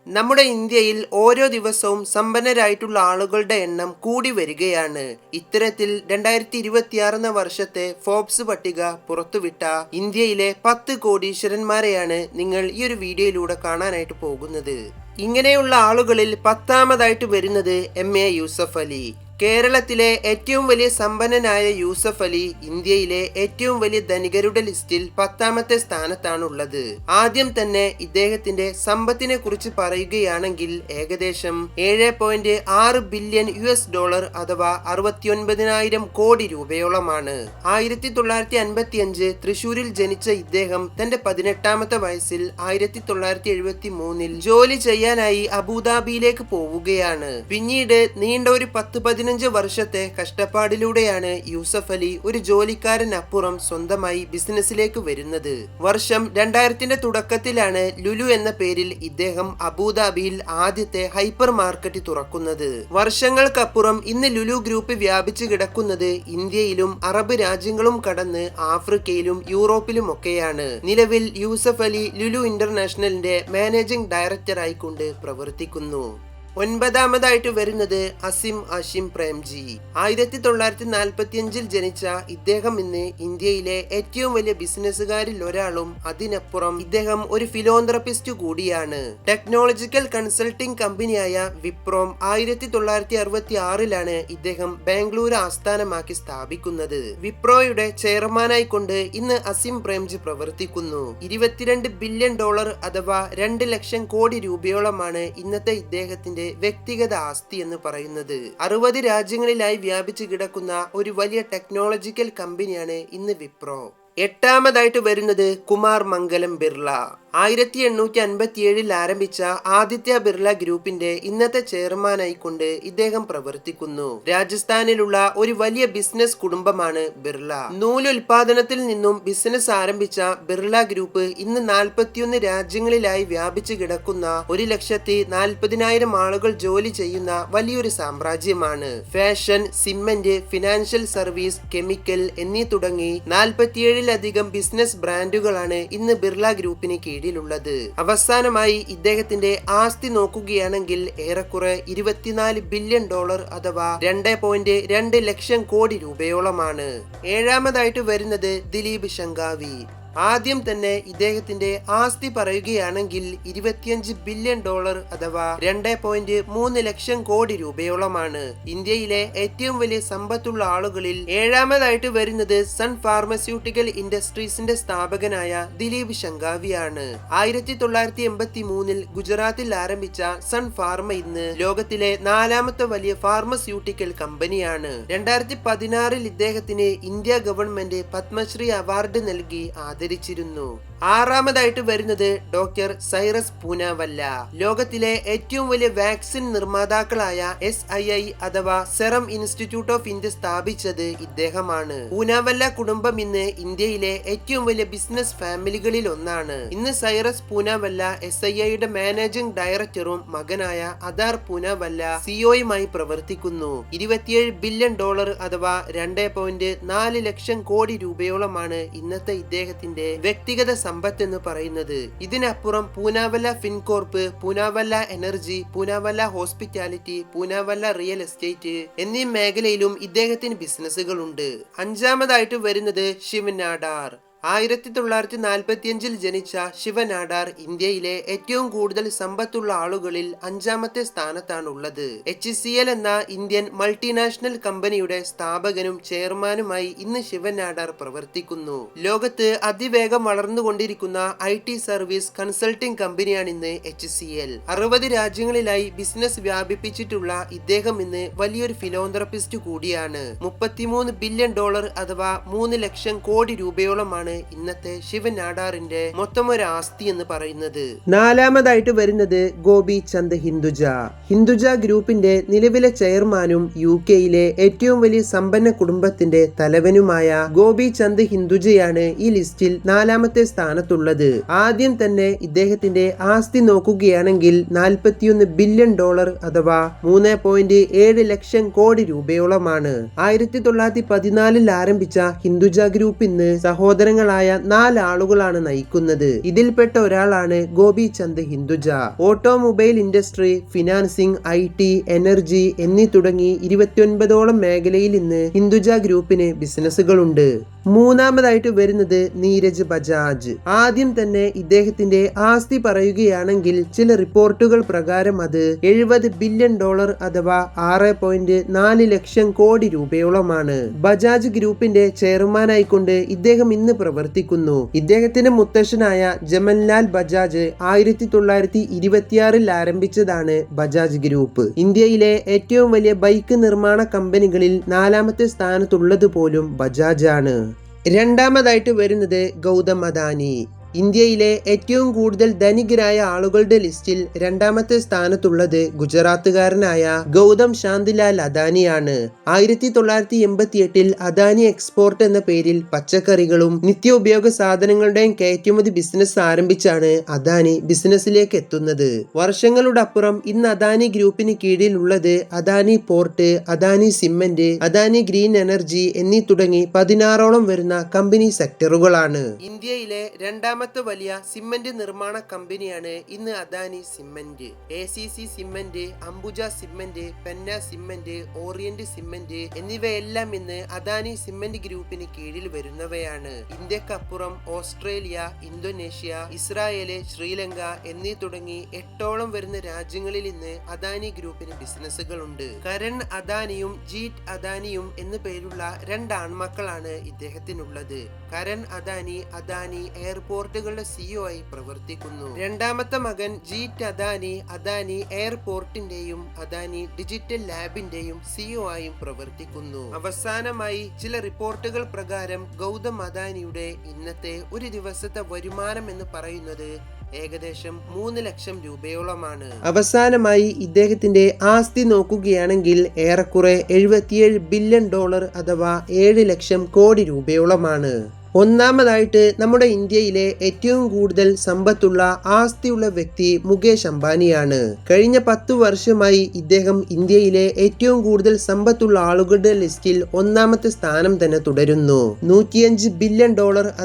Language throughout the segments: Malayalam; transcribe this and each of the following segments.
നമ്മുടെ ഇന്ത്യയിൽ ഓരോ ദിവസവും സമ്പന്നരായിട്ടുള്ള ആളുകളുടെ എണ്ണം കൂടി വരികയാണ്. ഇത്തരത്തിൽ 2026 എന്ന വർഷത്തെ ഫോബ്സ് പട്ടിക പുറത്തുവിട്ട ഇന്ത്യയിലെ 10 കോടീശ്വരന്മാരെയാണ് നിങ്ങൾ ഈ ഒരു വീഡിയോയിലൂടെ കാണാനായിട്ട് പോകുന്നത്. ഇങ്ങനെയുള്ള ആളുകളിൽ 10ാമതായിട്ട് വരുന്നത് MA യൂസഫ് അലി. കേരളത്തിലെ ഏറ്റവും വലിയ സമ്പന്നനായ യൂസഫ് അലി ഇന്ത്യയിലെ ഏറ്റവും വലിയ ധനികരുടെ ലിസ്റ്റിൽ 10ാമത്തെ സ്ഥാനത്താണുള്ളത്. ആദ്യം തന്നെ ഇദ്ദേഹത്തിന്റെ സമ്പത്തിനെ കുറിച്ച് പറയുകയാണെങ്കിൽ ഏകദേശം 7.6 ബില്യൺ $, അഥവാ 69,000 കോടി രൂപയോളമാണ്. 1955 തൃശൂരിൽ ജനിച്ച ഇദ്ദേഹം തന്റെ 18ാമത്തെ വയസ്സിൽ 1973 ജോലി ചെയ്യാനായി അബുദാബിയിലേക്ക് പോവുകയാണ്. പിന്നീട് നീണ്ട ഒരു 10-15 വർഷത്തെ കഷ്ടപ്പാടിലൂടെയാണ് യൂസഫ് അലി ഒരു ജോലിക്കാരനപ്പുറം സ്വന്തമായി ബിസിനസ്സിലേക്ക് വരുന്നത്. വർഷം 2000 തുടക്കത്തിലാണ് ലുലു എന്ന പേരിൽ ഇദ്ദേഹം അബുദാബിയിൽ ആദ്യത്തെ ഹൈപ്പർ മാർക്കറ്റ് തുറക്കുന്നത്. വർഷങ്ങൾക്കപ്പുറം ഇന്ന് ലുലു ഗ്രൂപ്പ് വ്യാപിച്ചു കിടക്കുന്നത് ഇന്ത്യയിലും അറബ് രാജ്യങ്ങളും കടന്ന് ആഫ്രിക്കയിലും യൂറോപ്പിലും ഒക്കെയാണ്. നിലവിൽ യൂസഫ് അലി ലുലു ഇന്റർനാഷണലിന്റെ മാനേജിംഗ് ഡയറക്ടർ ആയിക്കൊണ്ട് പ്രവർത്തിക്കുന്നു. 9ാമതായിട്ട് വരുന്നത് അസിം ആഷിം പ്രേംജി. 1945 ജനിച്ച ഇദ്ദേഹം ഇന്ന് ഇന്ത്യയിലെ ഏറ്റവും വലിയ ബിസിനസ്സുകാരിൽ ഒരാളും അതിനപ്പുറം ഇദ്ദേഹം ഒരു ഫിലോന്ത്രപ്പിസ്റ്റ് കൂടിയാണ്. ടെക്നോളജിക്കൽ കൺസൾട്ടിംഗ് കമ്പനിയായ വിപ്രോം 1966 ഇദ്ദേഹം ബാംഗ്ലൂർ ആസ്ഥാനമാക്കി സ്ഥാപിക്കുന്നത്. വിപ്രോയുടെ ചെയർമാനായിക്കൊണ്ട് ഇന്ന് അസിം പ്രേംജി പ്രവർത്തിക്കുന്നു. $22 ബില്യൺ അഥവാ 2 ലക്ഷം കോടി രൂപയോളമാണ് ഇന്നത്തെ ഇദ്ദേഹത്തിന്റെ വ്യക്തിഗത ആസ്തി എന്ന് പറയുന്നത്. 60 രാജ്യങ്ങളിലായി വ്യാപിച്ചു കിടക്കുന്ന ഒരു വലിയ ടെക്നോളജിക്കൽ കമ്പനിയാണ് ഇന്ന് വിപ്രോ. 8ാമതായിട്ട് വരുന്നത് കുമാർ മംഗലം ബിർള. 1857 ആരംഭിച്ച ആദിത്യ ബിർള ഗ്രൂപ്പിന്റെ ഇന്നത്തെ ചെയർമാനായിക്കൊണ്ട് ഇദ്ദേഹം പ്രവർത്തിക്കുന്നു. രാജസ്ഥാനിലുള്ള ഒരു വലിയ ബിസിനസ് കുടുംബമാണ് ബിർള. നൂലുൽപാദനത്തിൽ നിന്നും ബിസിനസ് ആരംഭിച്ച ബിർള ഗ്രൂപ്പ് ഇന്ന് 41 രാജ്യങ്ങളിലായി വ്യാപിച്ചു കിടക്കുന്ന 1,40,000 ആളുകൾ ജോലി ചെയ്യുന്ന വലിയൊരു സാമ്രാജ്യമാണ്. Fashion, cement, financial service, chemical എന്നീ തുടങ്ങി 47ലധികം ബിസിനസ് ബ്രാൻഡുകളാണ് ഇന്ന് ബിർള ഗ്രൂപ്പിന് കീഴിലുള്ളത്. അവസാനമായി ഇദ്ദേഹത്തിന്റെ ആസ്തി നോക്കുകയാണെങ്കിൽ ഏറെക്കുറെ $24 ബില്യൺ അഥവാ 2.2 ലക്ഷം കോടി രൂപയോളമാണ്. 7ാമതായിട്ട് വരുന്നത് ദിലീപ് ശങ്കാവി. ആദ്യം തന്നെ ഇദ്ദേഹത്തിന്റെ ആസ്തി പറയുകയാണെങ്കിൽ $25 ബില്യൺ അഥവാ 2.3 ലക്ഷം കോടി രൂപയോളമാണ്. ഇന്ത്യയിലെ ഏറ്റവും വലിയ സമ്പത്തുള്ള ആളുകളിൽ 7ാമതായിട്ട് വരുന്നത് സൺ ഫാർമസ്യൂട്ടിക്കൽ ഇൻഡസ്ട്രീസിന്റെ സ്ഥാപകനായ ദിലീപ് ശങ്കാവിയാണ്. 1983 ഗുജറാത്തിൽ ആരംഭിച്ച സൺ ഫാർമ ഇന്ന് ലോകത്തിലെ 4ാമത്തെ വലിയ ഫാർമസ്യൂട്ടിക്കൽ കമ്പനിയാണ്. 2016 ഇദ്ദേഹത്തിന് ഇന്ത്യ ഗവൺമെന്റ് പത്മശ്രീ അവാർഡ് നൽകി ആദരിച്ചിരുന്നു. 6ാമതായിട്ട് വരുന്നത് ഡോക്ടർ സൈറസ് പൂനാവല്ല. ലോകത്തിലെ ഏറ്റവും വലിയ വാക്സിൻ നിർമ്മാതാക്കളായ SII അഥവാ സെറം ഇൻസ്റ്റിറ്റ്യൂട്ട് ഓഫ് ഇന്ത്യ സ്ഥാപിച്ചത് ഇദ്ദേഹമാണ്. പൂനാവല്ല കുടുംബം ഇന്ന് ഇന്ത്യയിലെ ഏറ്റവും വലിയ ബിസിനസ് ഫാമിലികളിൽ ഒന്നാണ്. ഇന്ന് സൈറസ് പൂനാവല്ല SIIയുടെ മാനേജിംഗ് ഡയറക്ടറും മകനായ അദാർ പൂനാവല്ല CEOയുമായി പ്രവർത്തിക്കുന്നു. $27 ബില്യൺ അഥവാ 2.4 ലക്ഷം കോടി രൂപയോളമാണ് ഇന്നത്തെ ഇദ്ദേഹത്തിന്റെ വ്യക്തിഗത സമ്പത്ത് എന്ന് പറയുന്നത്. ഇതിനപ്പുറം Poonawalla Fincorp, Poonawalla energy, Poonawalla hospitality, Poonawalla real estate എന്നീ മേഖലയിലും ഇദ്ദേഹത്തിന് ബിസിനസ്സുകളുണ്ട്. 5ാമതായിട്ട് വരുന്നത് ശിവ് നാഡാർ. 1945 ജനിച്ച ശിവ നാഡാർ ഇന്ത്യയിലെ ഏറ്റവും കൂടുതൽ സമ്പത്തുള്ള ആളുകളിൽ 5ാമത്തെ സ്ഥാനത്താണുള്ളത്. HCL എന്ന ഇന്ത്യൻ മൾട്ടിനാഷണൽ കമ്പനിയുടെ സ്ഥാപകനും ചെയർമാനുമായി ഇന്ന് ശിവ നാഡാർ പ്രവർത്തിക്കുന്നു. ലോകത്ത് അതിവേഗം വളർന്നുകൊണ്ടിരിക്കുന്ന IT സർവീസ് കൺസൾട്ടിംഗ് കമ്പനിയാണ് ഇന്ന് HCL. 60 രാജ്യങ്ങളിലായി ബിസിനസ് വ്യാപിപ്പിച്ചിട്ടുള്ള ഇദ്ദേഹം ഇന്ന് വലിയൊരു ഫിലോന്ത്രപ്പിസ്റ്റ് കൂടിയാണ്. $33 ബില്യൺ അഥവാ 3 ലക്ഷം കോടി രൂപയോളമാണ് ഇന്നത്തെ ശിവ നാഡാറിന്റെ മൊത്തം ഒരു ആസ്തി എന്ന് പറയുന്നത്. 4ാമതായിട്ട് വരുന്നത് ഗോപി ചന്ദ് ഹിന്ദുജ. ഹിന്ദുജ ഗ്രൂപ്പിന്റെ നിലവിലെ ചെയർമാനും UK-യിലെ ഏറ്റവും വലിയ സമ്പന്ന കുടുംബത്തിന്റെ തലവനുമായ ഗോപി ചന്ദ് ഹിന്ദുജയാണ് ഈ ലിസ്റ്റിൽ 4ാമത്തെ സ്ഥാനത്തുള്ളത്. ആദ്യം തന്നെ ഇദ്ദേഹത്തിന്റെ ആസ്തി നോക്കുകയാണെങ്കിൽ $41 ബില്യൺ അഥവാ 3.7 ലക്ഷം കോടി രൂപയോളമാണ്. 1914 ആരംഭിച്ച ഹിന്ദുജ ഗ്രൂപ്പ് ഇന്ന് സഹോദരങ്ങൾ സ്ഥാപനങ്ങളായ 4 ആളുകളാണ് നയിക്കുന്നത്. ഇതിൽപ്പെട്ട ഒരാളാണ് Gopi Chand Hinduja. Automobile industry, financing, IT, energy എന്നീ തുടങ്ങി 29ഓളം മേഖലയിൽ ഇന്ന് ഹിന്ദുജ ഗ്രൂപ്പിന് ബിസിനസ്സുകളുണ്ട്. മൂന്നാമതായിട്ട് വരുന്നത് നീരജ് ബജാജ്. ആദ്യം തന്നെ ഇദ്ദേഹത്തിന്റെ ആസ്തി പറയുകയാണെങ്കിൽ ചില റിപ്പോർട്ടുകൾ പ്രകാരം അത് $70 ബില്യൺ അഥവാ 6.4 ലക്ഷം കോടി രൂപയോളമാണ്. ബജാജ് ഗ്രൂപ്പിന്റെ ചെയർമാനായിക്കൊണ്ട് ഇദ്ദേഹം ഇന്ന് പ്രവർത്തിക്കുന്നു. ഇദ്ദേഹത്തിന്റെ മുത്തശ്ശനായ ജമൻലാൽ ബജാജ് 1926 ആരംഭിച്ചതാണ് ബജാജ് ഗ്രൂപ്പ്. ഇന്ത്യയിലെ ഏറ്റവും വലിയ ബൈക്ക് നിർമ്മാണ കമ്പനികളിൽ 4ാമത്തെ സ്ഥാനത്തുള്ളത് പോലും ബജാജ് ആണ്. രണ്ടാമതായിട്ട് വരുന്നത് ഗൗതം അദാനി. ഇന്ത്യയിലെ ഏറ്റവും കൂടുതൽ ധനികരായ ആളുകളുടെ ലിസ്റ്റിൽ 2ാമത്തെ സ്ഥാനത്തുള്ളത് ഗുജറാത്തുകാരനായ ഗൗതം ശാന്തിലാൽ അദാനിയാണ്. 1988 അദാനി എക്സ്പോർട്ട് എന്ന പേരിൽ പച്ചക്കറികളും നിത്യോപയോഗ സാധനങ്ങളുടെയും കയറ്റുമതി ബിസിനസ് ആരംഭിച്ചാണ് അദാനി ബിസിനസ്സിലേക്ക് എത്തുന്നത്. വർഷങ്ങളുടെ അപ്പുറം ഇന്ന് അദാനി ഗ്രൂപ്പിന് കീഴിലുള്ളത് Adani port, Adani cement, Adani green energy എന്നീ തുടങ്ങി 16ഓളം വരുന്ന കമ്പനി സെക്ടറുകളാണ്. ഇന്ത്യയിലെ രണ്ടാമത്തെ വലിയ സിമന്റ് നിർമ്മാണ കമ്പനിയാണ് ഇന്ന് Adani cement. ACC cement, Ambuja cement, Peña cement, orient cement എന്നിവയെല്ലാം ഇന്ന് അദാനി സിമന്റ് ഗ്രൂപ്പിന് കീഴിൽ വരുന്നവയാണ്. ഇന്ത്യക്കപ്പുറം ഓസ്ട്രേലിയ, ഇന്തോനേഷ്യ, ഇസ്രായേല്, ശ്രീലങ്ക എന്നീ തുടങ്ങി 8ഓളം വരുന്ന രാജ്യങ്ങളിൽ ഇന്ന് അദാനി ഗ്രൂപ്പിന് ബിസിനസ്സുകളുണ്ട്. കരൺ അദാനിയും ജീറ്റ് അദാനിയും എന്നു പേരുള്ള 2 ആൺമക്കളാണ് ഇദ്ദേഹത്തിനുള്ളത്. കരൺ അദാനി അദാനി എയർപോർട്ടുകളുടെ CEO ആയി പ്രവർത്തിക്കുന്നു. രണ്ടാമത്തെ മകൻ ജീറ്റ് അദാനി അദാനി എയർപോർട്ടിന്റെയും അദാനി ഡിജിറ്റൽ ലാബിന്റെയും CEO ആയും പ്രവർത്തിക്കുന്നു. അവസാനമായി ചില റിപ്പോർട്ടുകൾ പ്രകാരം ഗൗതം അദാനിയുടെ ഇന്നത്തെ ഒരു ദിവസത്തെ വരുമാനം എന്ന് പറയുന്നത് ഏകദേശം 3 ലക്ഷം രൂപയോളമാണ്. അവസാനമായി ഇദ്ദേഹത്തിന്റെ ആസ്തി നോക്കുകയാണെങ്കിൽ ഏറെക്കുറെ $77 ബില്യൺ അഥവാ 7 ലക്ഷം കോടി രൂപയോളമാണ്. ഒന്നാമതായിട്ട് നമ്മുടെ ഇന്ത്യയിലെ ഏറ്റവും കൂടുതൽ സമ്പത്തുള്ള ആസ്തിയുള്ള വ്യക്തി മുകേഷ് അംബാനിയാണ്. കഴിഞ്ഞ 10 വർഷമായി ഇദ്ദേഹം ഇന്ത്യയിലെ ഏറ്റവും കൂടുതൽ സമ്പത്തുള്ള ആളുകളുടെ ലിസ്റ്റിൽ 1ാമത്തെ സ്ഥാനം തന്നെ തുടരുന്നു. $105 ബില്യൺ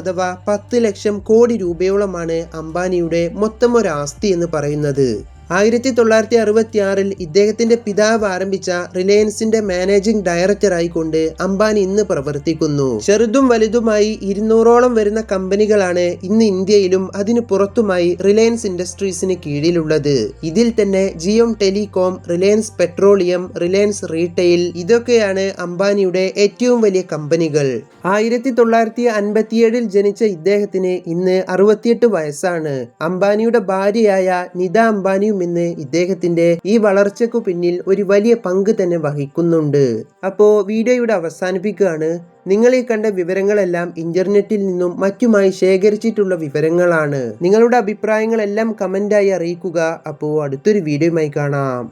അഥവാ 10 ലക്ഷം കോടി രൂപയോളമാണ് അംബാനിയുടെ മൊത്തം ഒരു ആസ്തി എന്ന് പറയുന്നത്. 1966 ഇദ്ദേഹത്തിന്റെ പിതാവ് ആരംഭിച്ച റിലയൻസിന്റെ മാനേജിംഗ് ഡയറക്ടർ ആയിക്കൊണ്ട് അംബാനി ഇന്ന് പ്രവർത്തിക്കുന്നു. ചെറുതും വലുതുമായി 200ഓളം വരുന്ന കമ്പനികളാണ് ഇന്ന് ഇന്ത്യയിലും അതിനു പുറത്തുമായി റിലയൻസ് ഇൻഡസ്ട്രീസിന് കീഴിലുള്ളത്. ഇതിൽ തന്നെ Jio telecom, Reliance petroleum, Reliance retail ഇതൊക്കെയാണ് അംബാനിയുടെ ഏറ്റവും വലിയ കമ്പനികൾ. 1957 ജനിച്ച ഇദ്ദേഹത്തിന് ഇന്ന് 68 വയസ്സാണ്. അംബാനിയുടെ ഭാര്യയായ നിത അംബാനിയും ഇന്ന് ഇദ്ദേഹത്തിന്റെ ഈ വളർച്ചയ്ക്കു പിന്നിൽ ഒരു വലിയ പങ്ക് തന്നെ വഹിക്കുന്നുണ്ട്. അപ്പോ വീഡിയോ ഇവിടെ അവസാനിപ്പിക്കുകയാണ്. നിങ്ങൾ ഈ കണ്ട വിവരങ്ങളെല്ലാം ഇന്റർനെറ്റിൽ നിന്നും മറ്റുമായി ശേഖരിച്ചിട്ടുള്ള വിവരങ്ങളാണ്. നിങ്ങളുടെ അഭിപ്രായങ്ങളെല്ലാം കമന്റായി അറിയിക്കുക. അപ്പോൾ അടുത്തൊരു വീഡിയോയുമായി കാണാം.